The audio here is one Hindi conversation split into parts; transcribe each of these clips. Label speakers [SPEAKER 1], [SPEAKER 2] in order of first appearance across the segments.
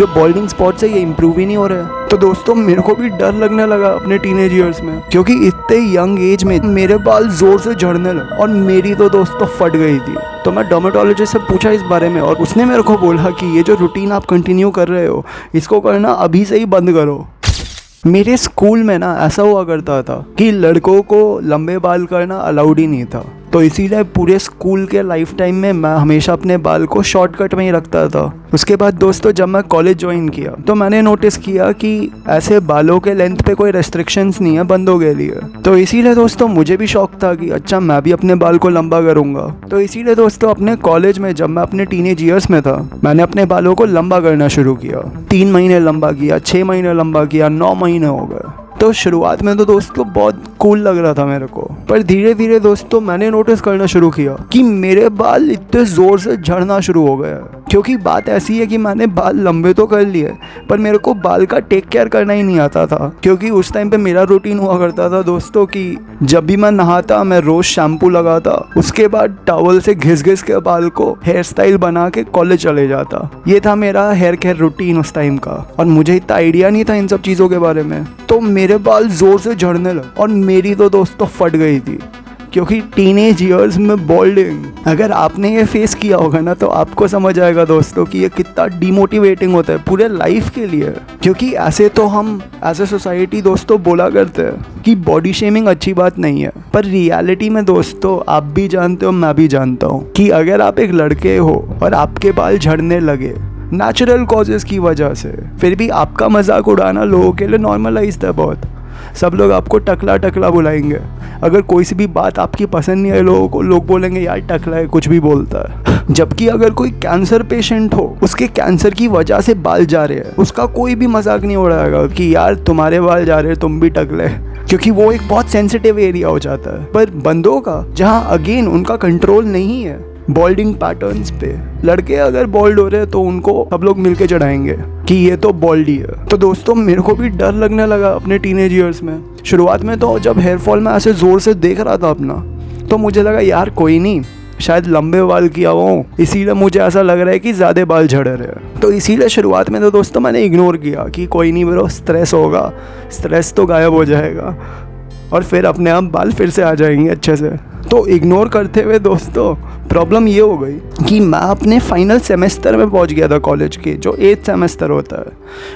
[SPEAKER 1] जो बॉल्डिंग स्पॉट्स है ये इंप्रूव ही नहीं हो रहा है। तो दोस्तों मेरे को भी डर लगने लगा अपने टीनेज ईयर्स में, क्योंकि इतने यंग एज में मेरे बाल जोर से झड़ने लगे और मेरी तो दोस्तों फट गई थी। तो मैं डर्मेटोलॉजिस्ट से पूछा इस बारे में और उसने मेरे को बोला कि ये जो रूटीन आप कंटिन्यू कर रहे हो इसको करना अभी से ही बंद करो। मेरे स्कूल में ना ऐसा हुआ करता था कि लड़कों को लंबे बाल करना अलाउड ही नहीं था, तो इसीलिए पूरे स्कूल के लाइफ टाइम में मैं हमेशा अपने बाल को शॉर्टकट में ही रखता था। उसके बाद दोस्तों जब मैं कॉलेज ज्वाइन किया तो मैंने नोटिस किया कि ऐसे बालों के लेंथ पे कोई रेस्ट्रिक्शंस नहीं है बंदों के लिए। तो इसीलिए दोस्तों मुझे भी शौक था कि अच्छा मैं भी अपने बाल को लंबा करूँगा। तो इसीलिए दोस्तों अपने कॉलेज में जब मैं अपने टीनेज ईयर्स में था मैंने अपने बालों को लंबा करना शुरू किया। 3 महीने लंबा किया, 6 महीने लंबा किया, 9 महीने हो गए। तो शुरुआत में तो दोस्तों बहुत कूल लग रहा था मेरे को, पर धीरे धीरे दोस्तों मैंने नोटिस करना शुरू किया कि मेरे बाल इतने ज़ोर से झड़ना शुरू हो गया। क्योंकि बात ऐसी है कि मैंने बाल लंबे तो कर लिए पर मेरे को बाल का टेक केयर करना ही नहीं आता था। क्योंकि उस टाइम पे मेरा रूटीन हुआ करता था दोस्तों कि जब भी मैं नहाता मैं रोज़ शैम्पू लगाता, उसके बाद टॉवल से घिस घिस के बाल को हेयर स्टाइल बना के कॉलेज चले जाता। ये था मेरा हेयर केयर रूटीन उस टाइम का, और मुझे इतना आइडिया नहीं था इन सब चीज़ों के बारे में। तो मेरे बाल ज़ोर से झड़ने लगे और मेरी तो दोस्तों फट गई थी, क्योंकि टीनेज ईयर्स में बॉल्डिंग अगर आपने ये फेस किया होगा ना तो आपको समझ आएगा दोस्तों कि ये कितना डिमोटिवेटिंग होता है पूरे लाइफ के लिए। क्योंकि ऐसे तो हम एज ए सोसाइटी दोस्तों बोला करते हैं कि बॉडी शेमिंग अच्छी बात नहीं है, पर रियलिटी में दोस्तों आप भी जानते हो मैं भी जानता हूँ कि अगर आप एक लड़के हो और आपके बाल झड़ने लगे नेचुरल कॉजेज़ की वजह से, फिर भी आपका मजाक उड़ाना लोगों के लिए नॉर्मलाइज्ड है बहुत। सब लोग आपको टकला टकला बुलाएंगे। अगर कोई सी भी बात आपकी पसंद नहीं है लोगों को, लोग बोलेंगे यार टकला है, कुछ भी बोलता है। जबकि अगर कोई कैंसर पेशेंट हो, उसके कैंसर की वजह से बाल जा रहे हैं, उसका कोई भी मजाक नहीं उड़ाएगा कि यार तुम्हारे बाल जा रहे हैं तुम भी टकले, क्योंकि वो एक बहुत सेंसिटिव एरिया हो जाता है। पर बंदों का जहाँ अगेन उनका कंट्रोल नहीं है बॉल्डिंग पैटर्न्स पे, लड़के अगर बॉल्ड हो रहे हैं तो उनको सब लोग मिलके चढ़ाएंगे कि ये तो बॉल्डी है। तो दोस्तों मेरे को भी डर लगने लगा अपने टीनेज ईयर्स में। शुरुआत में तो जब हेयर फॉल में ऐसे ज़ोर से देख रहा था अपना, तो मुझे लगा यार कोई नहीं, शायद लंबे बाल किया हो इसीलिए मुझे ऐसा लग रहा है कि ज़्यादा बाल झड़ रहे हैं। तो इसीलिए शुरुआत में तो दोस्तों मैंने इग्नोर किया कि कोई नहीं ब्रो, स्ट्रेस होगा, स्ट्रेस तो गायब हो जाएगा और फिर अपने आप बाल फिर से आ जाएंगे अच्छे से। तो इग्नोर करते हुए दोस्तों प्रॉब्लम ये हो गई कि मैं अपने फाइनल सेमेस्टर में पहुंच गया था कॉलेज के, जो 8th सेमेस्टर होता है।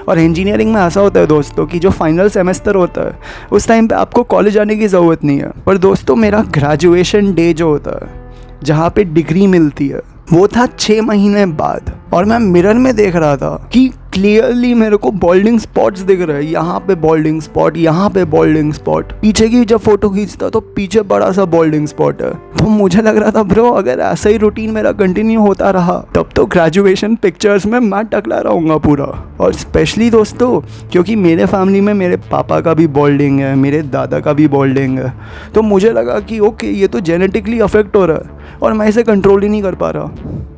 [SPEAKER 1] और इंजीनियरिंग में ऐसा होता है दोस्तों कि जो फाइनल सेमेस्टर होता है उस टाइम पे आपको कॉलेज आने की ज़रूरत नहीं है। पर दोस्तों मेरा ग्रेजुएशन डे जो होता है जहाँ पे डिग्री मिलती है वो था 6 महीने बाद, और मैं मिरर में देख रहा था कि क्लियरली मेरे को बॉल्डिंग स्पॉट्स दिख रहे हैं। यहाँ पे बॉल्डिंग स्पॉट, यहाँ पे बॉल्डिंग स्पॉट, पीछे की जब फोटो खींचता तो पीछे बड़ा सा बॉल्डिंग स्पॉट है। तो मुझे लग रहा था ब्रो अगर ऐसा ही रूटीन मेरा कंटिन्यू होता रहा तब तो ग्रेजुएशन पिक्चर्स में मैं टकला रहूँगा पूरा। और स्पेशली दोस्तों क्योंकि मेरे फैमिली में मेरे पापा का भी बॉल्डिंग है, मेरे दादा का भी बॉल्डिंग है, तो मुझे लगा कि ओके ये तो जेनेटिकली अफेक्ट हो रहा है और मैं इसे कंट्रोल ही नहीं कर पा रहा।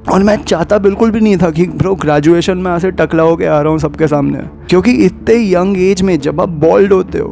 [SPEAKER 1] और मैं चाहता बिल्कुल भी नहीं था कि ब्रो ग्रेजुएशन में ऐसे टकला होके आ रहा हूँ सबके सामने, क्योंकि इतने यंग एज में जब आप बॉल्ड होते हो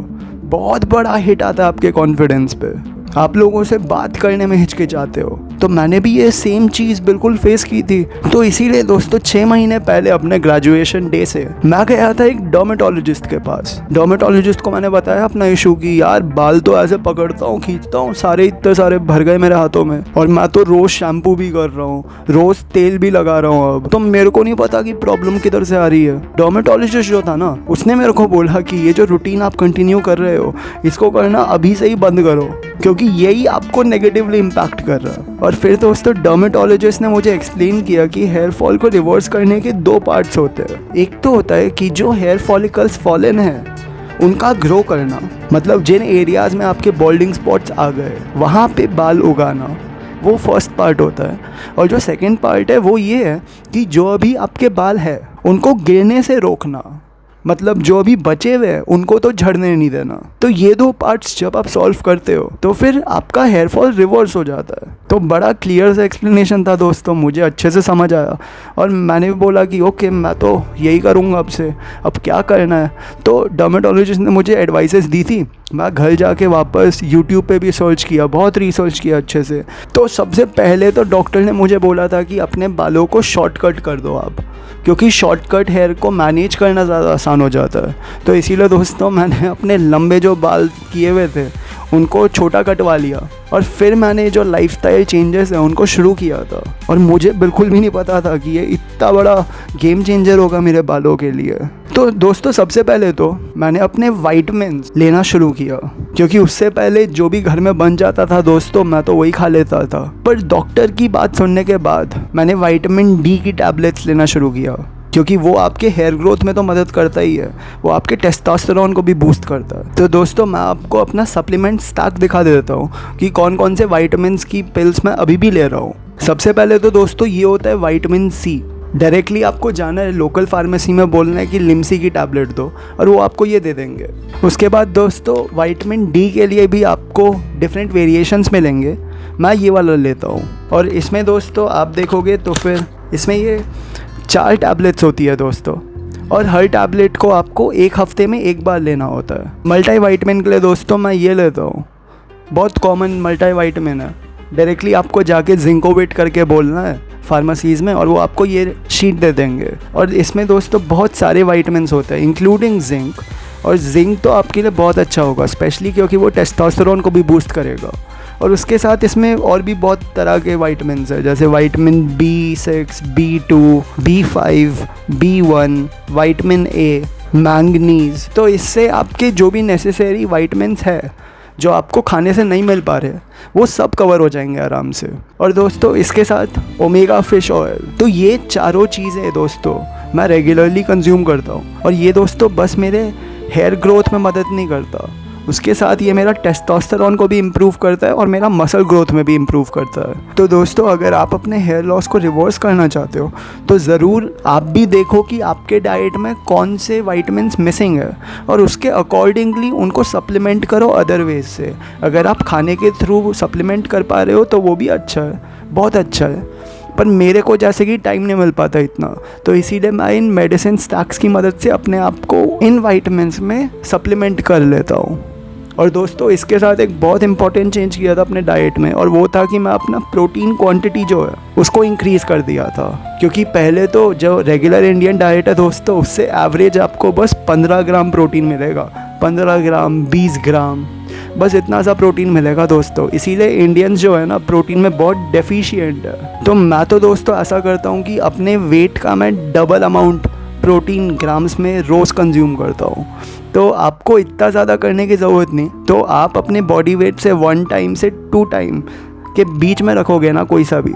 [SPEAKER 1] बहुत बड़ा हिट आता है आपके कॉन्फिडेंस पे, आप लोगों से बात करने में हिचकिचाते हो। तो मैंने भी ये सेम चीज़ बिल्कुल फेस की थी। तो इसीलिए दोस्तों 6 महीने पहले अपने ग्रेजुएशन डे से मैं गया था एक डर्मेटोलॉजिस्ट के पास। डर्मेटोलॉजिस्ट को मैंने बताया अपना इशू कि यार बाल तो ऐसे पकड़ता हूँ, खींचता हूँ, सारे इतने सारे भर गए मेरे हाथों में, और मैं तो रोज़ शैम्पू भी कर रहा हूँ, रोज़ तेल भी लगा रहा हूँ। अब तो मेरे को नहीं पता कि प्रॉब्लम किधर से आ रही है। डर्मेटोलॉजिस्ट जो था ना उसने मेरे को बोला कि ये जो रूटीन आप कंटिन्यू कर रहे हो इसको करना अभी से ही बंद करो, क्योंकि यही आपको नेगेटिवली इम्पैक्ट कर रहा है। और फिर दोस्तों डर्मेटोलॉजिस्ट ने मुझे एक्सप्लेन किया कि हेयर फॉल को रिवर्स करने के 2 पार्ट्स होते हैं। एक तो होता है कि जो हेयर फॉलिकल्स फॉलन है उनका ग्रो करना, मतलब जिन एरियाज में आपके बॉल्डिंग स्पॉट्स आ गए वहाँ पे बाल उगाना, वो फर्स्ट पार्ट होता है। और जो सेकंड पार्ट है वो ये है कि जो अभी आपके बाल है उनको गिरने से रोकना, मतलब जो अभी बचे हुए हैं उनको तो झड़ने नहीं देना। तो ये 2 पार्ट्स जब आप सॉल्व करते हो तो फिर आपका हेयर फॉल रिवर्स हो जाता है। तो बड़ा क्लियर सा एक्सप्लेनेशन था दोस्तों, मुझे अच्छे से समझ आया और मैंने भी बोला कि ओके मैं तो यही करूँगा अब से, अब क्या करना है। तो डर्मेटोलॉजिस्ट ने मुझे एडवाइसेस दी थी, मैं घर जाके वापस यूट्यूब पे भी सर्च किया, बहुत रिसर्च किया अच्छे से। तो सबसे पहले तो डॉक्टर ने मुझे बोला था कि अपने बालों को शॉर्ट कट कर दो आप, क्योंकि शॉर्टकट हेयर को मैनेज करना ज़्यादा आसान हो जाता है। तो इसीलिए दोस्तों मैंने अपने लंबे जो बाल किए हुए थे उनको छोटा कटवा लिया और फिर मैंने जो लाइफस्टाइल चेंजेस हैं उनको शुरू किया था। और मुझे बिल्कुल भी नहीं पता था कि ये इतना बड़ा गेम चेंजर होगा मेरे बालों के लिए। तो दोस्तों सबसे पहले तो मैंने अपने वाइटमिन्स लेना शुरू किया, क्योंकि उससे पहले जो भी घर में बन जाता था दोस्तों मैं तो वही खा लेता था। पर डॉक्टर की बात सुनने के बाद मैंने विटामिन डी की टैबलेट्स लेना शुरू किया, क्योंकि वो आपके हेयर ग्रोथ में तो मदद करता ही है, वो आपके टेस्टोस्टेरोन को भी बूस्ट करता है। तो दोस्तों मैं आपको अपना सप्लीमेंट स्टैक दिखा देता हूँ कि कौन कौन से वाइटामिन्स की पिल्स मैं अभी भी ले रहा हूँ। सबसे पहले तो दोस्तों ये होता है विटामिन सी। डायरेक्टली आपको जाना है लोकल फार्मेसी में, बोलना है कि लिमसी की टैबलेट दो और वो आपको ये दे देंगे। उसके बाद दोस्तों विटामिन डी के लिए भी आपको डिफरेंट वेरिएशंस मिलेंगे, मैं ये वाला लेता हूँ। और इसमें दोस्तों आप देखोगे तो फिर इसमें ये 4 टैबलेट्स होती है दोस्तों, और हर टैबलेट को आपको 1 हफ्ते में 1 बार लेना होता है। मल्टी विटामिन के लिए दोस्तों मैं ये लेता हूँ, बहुत कॉमन मल्टी विटामिन है। डायरेक्टली आपको जाके जिंकोविट करके बोलना है फार्मेसीज़ में और वो आपको ये शीट दे देंगे। और इसमें दोस्तों बहुत सारे विटामिन्स होते हैं इंक्लूडिंग जिंक, और जिंक तो आपके लिए बहुत अच्छा होगा स्पेशली क्योंकि वो टेस्टोस्टेरोन को भी बूस्ट करेगा। और उसके साथ इसमें और भी बहुत तरह के विटामिन्स हैं, जैसे vitamin B6, B2, B5, B1, vitamin A, manganese. तो इससे आपके जो भी नेसेसरी विटामिन्स है जो आपको खाने से नहीं मिल पा रहे वो सब कवर हो जाएंगे आराम से। और दोस्तों इसके साथ ओमेगा फिश ऑयल, तो ये चारों चीज़ें दोस्तों मैं रेगुलरली कंज्यूम करता हूँ। और ये दोस्तों बस मेरे हेयर ग्रोथ में मदद नहीं करता, उसके साथ ये मेरा टेस्टोस्टेरोन को भी इम्प्रूव करता है और मेरा मसल ग्रोथ में भी इम्प्रूव करता है। तो दोस्तों अगर आप अपने हेयर लॉस को रिवर्स करना चाहते हो तो ज़रूर आप भी देखो कि आपके डाइट में कौन से विटामिन्स मिसिंग है और उसके अकॉर्डिंगली उनको सप्लीमेंट करो अदर वेज से। अगर आप खाने के थ्रू सप्लीमेंट कर पा रहे हो तो वो भी अच्छा है, बहुत अच्छा है। पर मेरे को जैसे कि टाइम नहीं मिल पाता इतना, तो इसीलिए मैं इन मेडिसिन स्टैक्स की मदद से अपने आप को इन विटामिन्स में सप्लीमेंट कर लेता हूँ। और दोस्तों इसके साथ एक बहुत इंपॉर्टेंट चेंज किया था अपने डाइट में, और वो था कि मैं अपना प्रोटीन क्वांटिटी जो है उसको इंक्रीज़ कर दिया था। क्योंकि पहले तो जो रेगुलर इंडियन डाइट है दोस्तों उससे एवरेज आपको बस 15 ग्राम प्रोटीन मिलेगा, 15 ग्राम 20 ग्राम, बस इतना सा प्रोटीन मिलेगा दोस्तों। इसीलिए इंडियंस जो है ना प्रोटीन में बहुत डेफिशिएंट है। तो मैं तो दोस्तों ऐसा करता हूँ कि अपने वेट का मैं डबल अमाउंट प्रोटीन ग्राम्स में रोज़ कंज्यूम करता हूँ। तो आपको इतना ज़्यादा करने की ज़रूरत नहीं, तो आप अपने बॉडी वेट से 1 टाइम से 2 टाइम के बीच में रखोगे ना कोई सा भी,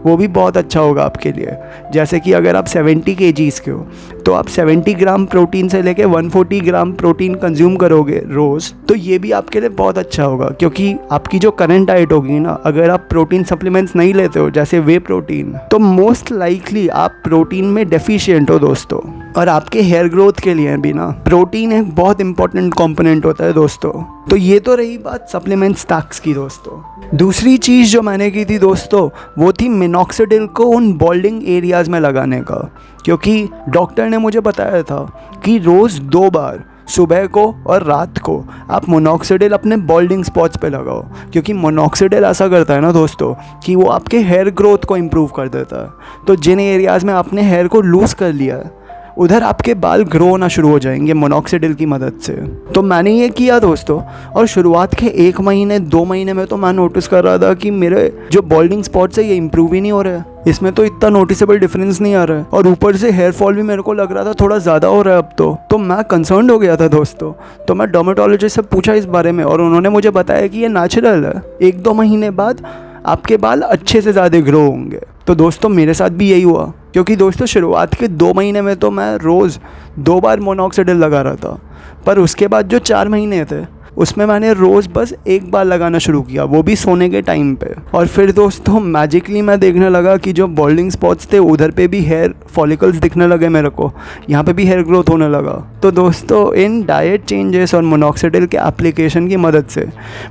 [SPEAKER 1] वो भी बहुत अच्छा होगा आपके लिए। जैसे कि अगर आप 70 kgs के हो तो आप 70 ग्राम प्रोटीन से लेके 140 ग्राम प्रोटीन कंज्यूम करोगे रोज़, तो ये भी आपके लिए बहुत अच्छा होगा। क्योंकि आपकी जो करंट डाइट होगी ना, अगर आप प्रोटीन सप्लीमेंट्स नहीं लेते हो जैसे वे प्रोटीन, तो मोस्ट लाइकली आप प्रोटीन में डेफिशिएंट हो दोस्तों। और आपके हेयर ग्रोथ के लिए भी ना प्रोटीन एक बहुत इंपॉर्टेंट कंपोनेंट होता है दोस्तों। तो ये तो रही बात सप्लीमेंट स्टैक्स की दोस्तों। दूसरी चीज़ जो मैंने की थी दोस्तों वो थी मिनॉक्सिडिल को उन बॉल्डिंग एरियाज़ में लगाने का, क्योंकि डॉक्टर ने मुझे बताया था कि रोज़ 2 बार सुबह को और रात को आप मोनोक्सिडिल अपने बॉल्डिंग स्पॉट्स पे लगाओ। क्योंकि मोनोक्सिडिल ऐसा करता है ना दोस्तों कि वो आपके हेयर ग्रोथ को इम्प्रूव कर देता है। तो जिन एरियाज़ में आपने हेयर को लूज़ कर लिया है उधर आपके बाल ग्रो होना शुरू हो जाएंगे मोनोक्सिडिल की मदद से। तो मैंने ये किया दोस्तों, और शुरुआत के 1 महीने 2 महीने में तो मैं नोटिस कर रहा था कि मेरे जो बॉल्डिंग स्पॉट्स है ये इम्प्रूव ही नहीं हो रहा है, इसमें तो इतना नोटिसेबल डिफरेंस नहीं आ रहा है। और ऊपर से हेयर फॉल भी मेरे को लग रहा था थोड़ा ज़्यादा हो रहा है अब तो मैं कंसर्न हो गया था दोस्तों। तो मैं डर्मेटोलॉजिस्ट से पूछा इस बारे में और उन्होंने मुझे बताया कि ये नेचुरल है, 1-2 महीने बाद आपके बाल अच्छे से ज़्यादा ग्रो होंगे। तो दोस्तों मेरे साथ भी यही हुआ, क्योंकि दोस्तों शुरुआत के 2 महीने में तो मैं रोज़ 2 बार मोनोक्सिडिल लगा रहा था, पर उसके बाद जो 4 महीने थे उसमें मैंने रोज़ बस 1 बार लगाना शुरू किया, वो भी सोने के टाइम पे। और फिर दोस्तों मैजिकली मैं देखने लगा कि जो बॉल्डिंग स्पॉट्स थे उधर पे भी हेयर फॉलिकल्स दिखने लगे मेरे को, यहाँ पे भी हेयर ग्रोथ होने लगा। तो दोस्तों इन डाइट चेंजेस और मोनोक्सिडिल के एप्लीकेशन की मदद से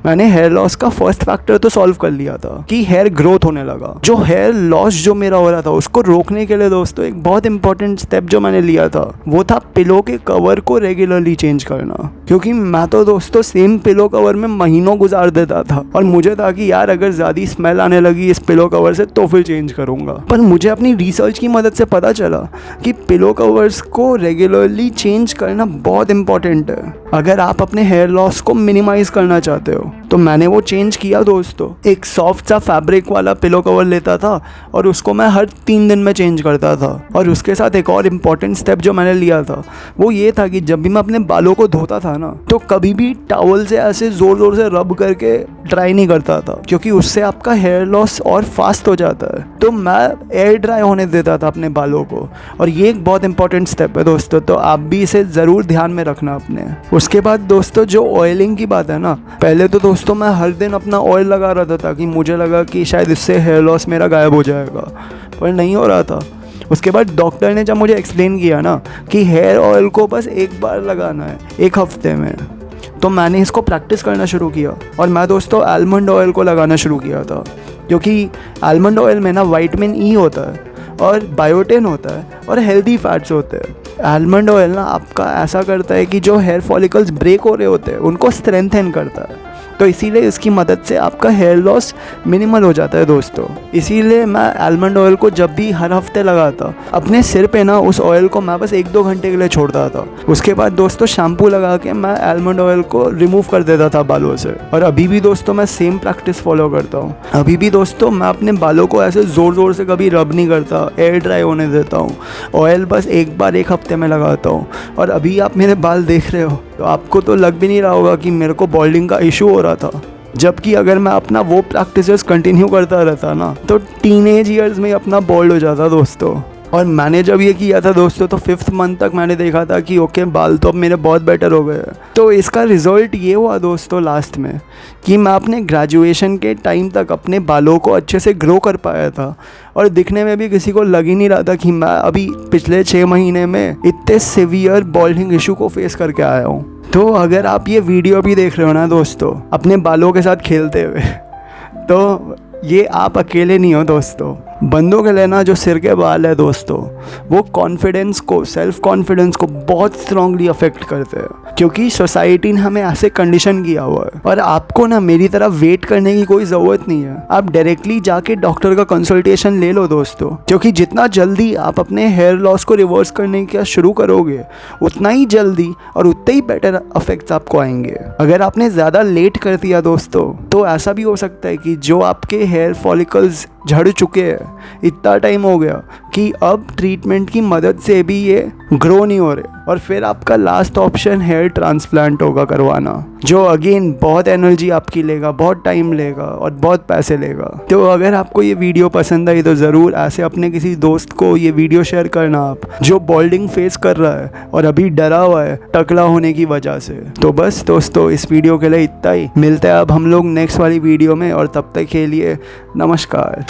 [SPEAKER 1] मैंने हेयर लॉस का फर्स्ट फैक्टर तो सॉल्व कर लिया था कि हेयर ग्रोथ होने लगा। जो हेयर लॉस जो मेरा हो रहा था उसको रोकने के लिए दोस्तों एक बहुत इंपॉर्टेंट स्टेप जो मैंने लिया था वो था पिलो के कवर को रेगुलरली चेंज करना। क्योंकि मैं तो दोस्तों सेम पिलो कवर में महीनों गुजार देता था और मुझे था कि यार अगर ज़्यादा स्मेल आने लगी इस पिलो कवर से तो फिर चेंज करूँगा। पर मुझे अपनी रिसर्च की मदद से पता चला कि पिलो कवर्स को रेगुलरली चेंज करना बहुत इंपॉर्टेंट है अगर आप अपने हेयर लॉस को मिनिमाइज करना चाहते हो। तो मैंने वो चेंज किया दोस्तों। एक सॉफ्ट सा फैब्रिक वाला पिलो कवर लेता था और उसको मैं हर 3 दिन में चेंज करता था। और उसके साथ एक और इम्पॉर्टेंट स्टेप जो मैंने लिया था वो ये था कि जब भी मैं अपने बालों को धोता था ना तो कभी भी टॉवल से ऐसे ज़ोर ज़ोर से रब करके ड्राई नहीं करता था, क्योंकि उससे आपका हेयर लॉस और फास्ट हो जाता है। तो मैं एयर ड्राई होने देता था अपने बालों को, और ये एक बहुत इंपॉर्टेंट स्टेप है दोस्तों। तो आप भी इसे ज़रूर ध्यान में रखना अपने। उसके बाद दोस्तों जो ऑयलिंग की बात है ना, पहले तो दोस्तों मैं हर दिन अपना ऑयल लगा रहा था ताकि मुझे लगा कि शायद इससे हेयर लॉस मेरा गायब हो जाएगा, पर नहीं हो रहा था। उसके बाद डॉक्टर ने जब मुझे एक्सप्लेन किया ना कि हेयर ऑयल को बस एक बार लगाना है 1 हफ्ते में, तो मैंने इसको प्रैक्टिस करना शुरू किया। और मैं दोस्तों आलमंड ऑयल को लगाना शुरू किया था, क्योंकि आलमंड ऑयल में ना विटामिन ई होता है और बायोटिन होता है और हेल्दी फैट्स होते हैं। आलमंड ऑयल ना आपका ऐसा करता है कि जो हेयर फॉलिकल्स ब्रेक हो रहे होते हैं उनको स्ट्रेंथन करता है। तो इसीलिए इसकी मदद से आपका हेयर लॉस मिनिमल हो जाता है दोस्तों। इसीलिए मैं आलमंड ऑयल को जब भी हर हफ्ते लगाता, अपने सिर पे ना उस ऑयल को मैं बस 1-2 घंटे के लिए छोड़ता था। उसके बाद दोस्तों शैम्पू लगा के मैं आलमंड ऑयल को रिमूव कर देता था बालों से। और अभी भी दोस्तों मैं सेम प्रैक्टिस फॉलो करता हूँ। अभी भी दोस्तों मैं अपने बालों को ऐसे ज़ोर ज़ोर से कभी रब नहीं करता, एयर ड्राई होने देता हूँ। ऑयल बस एक बार 1 हफ्ते में लगाता हूँ। और अभी आप मेरे बाल देख रहे हो तो आपको तो लग भी नहीं रहा होगा कि मेरे को बॉल्डिंग का इशू हो रहा था। जबकि अगर मैं अपना वो प्रैक्टिसेस कंटिन्यू करता रहता ना तो टीनेज ईयर्स में अपना बॉल्ड हो जाता दोस्तों। और मैंने जब ये किया था दोस्तों तो 5th मंथ तक मैंने देखा था कि ओके बाल तो अब मेरे बहुत बेटर हो गए। तो इसका रिज़ल्ट ये हुआ दोस्तों लास्ट में कि मैं अपने ग्रेजुएशन के टाइम तक अपने बालों को अच्छे से ग्रो कर पाया था। और दिखने में भी किसी को लग ही नहीं रहा था कि मैं अभी पिछले 6 महीने में इतने सीवियर बॉल्डिंग इशू को फेस करके आया हूँ। तो अगर आप ये वीडियो भी देख रहे हो ना दोस्तों अपने बालों के साथ खेलते हुए, तो ये आप अकेले नहीं हो दोस्तों। बंदों के लिए ना जो सिर के बाल है दोस्तों वो कॉन्फिडेंस को, सेल्फ कॉन्फिडेंस को बहुत स्ट्रांगली अफेक्ट करते हैं, क्योंकि सोसाइटी ने हमें ऐसे कंडीशन किया हुआ है। और आपको ना मेरी तरह वेट करने की कोई ज़रूरत नहीं है। आप डायरेक्टली जाके डॉक्टर का कंसल्टेशन ले लो दोस्तों, क्योंकि जितना जल्दी आप अपने हेयर लॉस को रिवर्स करने का शुरू करोगे उतना ही जल्दी और उतने ही बेटर इफेक्ट्स आपको आएंगे। अगर आपने ज़्यादा लेट कर दिया दोस्तों तो ऐसा भी हो सकता है कि जो आपके हेयर फॉलिकल्स झड़ चुके हैं, इतना टाइम हो गया कि अब ट्रीटमेंट की मदद से भी ये ग्रो नहीं हो रहे, और फिर आपका लास्ट ऑप्शन हेयर ट्रांसप्लांट होगा करवाना, जो अगेन बहुत एनर्जी आपकी लेगा, बहुत टाइम लेगा और बहुत पैसे लेगा। तो अगर आपको ये वीडियो पसंद आई तो ज़रूर ऐसे अपने किसी दोस्त को ये वीडियो शेयर करना आप, जो बॉल्डिंग फेस कर रहा है और अभी डरा हुआ है टकला होने की वजह से। तो बस दोस्तों इस वीडियो के लिए इतना ही। मिलते हैं अब हम लोग नेक्स्ट वाली वीडियो में, और तब तक के लिए नमस्कार।